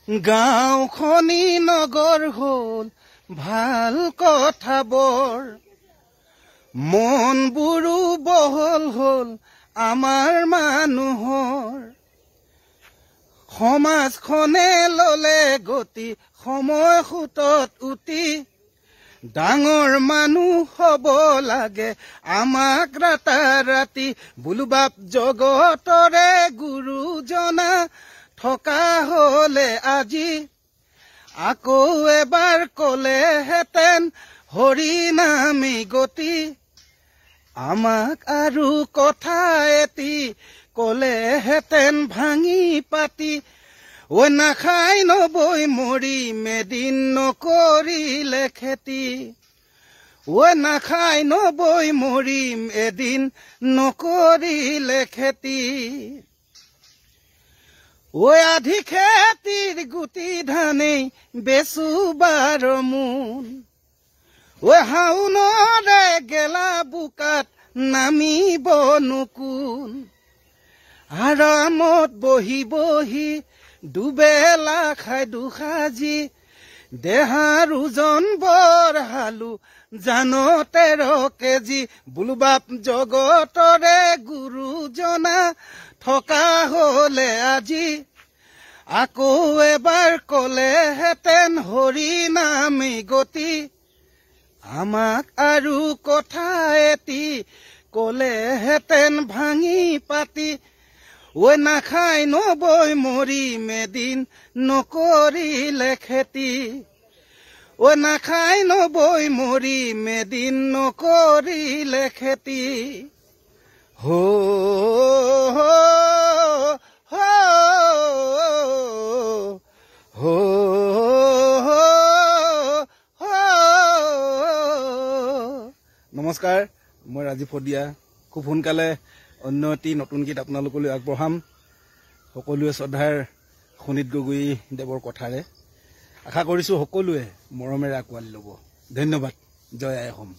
গাঁওখনি নগৰ হ'ল ভাল কথা বৰ মনবোৰো বহল হ'ল আমাৰ মানুহৰ সমাজখনে ললে গতি সময় খুটত উতি ডাঙৰ মানুহ হ'ব লাগে আমাক ৰাতাৰাতি বোলো বাপ জগতৰে গুৰুজনা থকা হলে আজি আকৌ এবাৰ কলেহেঁতেন হৰি নামি গতি আমাক আৰু কথা এটি কলেহেঁতেন ভাঙি পাতি ঐ নাখাই নবৈ মৰি মেদিন নকৰিলে খেতি ঐ নাখাই নবৈ মৰিম এদিন নকৰিলে খেতি ঐ আধি খেতিৰ গুটি ধানেই বেচু 12 মোন ঐ হাউনৰে গেলা বোকাত নামিব নুকুন আৰামত বহি বহি দুবেলা খাই দুসাজি দেহাৰ ওজন বঢ়ালো জানো 13 কেজি বোলো বাপ জগতৰে গুৰুজনা থকা হলে আজি আকৌ এবাৰ কলেহেঁতেন হৰি নামি গতি আমাক আৰু কথা এটি কলেহেঁতেন ভাঙি পাতি ঐ নাখাই নবৈ মৰি মেদিন নকৰিলে খেতি ঐ নাখাই নবৈ মৰি মেদিন নকৰিলে খেতি হো হো হো হো নমস্কাৰ মই ৰাজীৱ ফদিয়া খুব সোনকালে অন্য এটি নতুন গীত আপোনালোকলৈ আগবঢ়াম সকলোৱে শ্ৰদ্ধাৰ সুনীত গগৈ দেৱৰ কথাৰে আশা কৰিছো সকলোৱে মৰমেৰে আঁকোৱালি ল'ব ধন্যবাদ জয় আই অসম।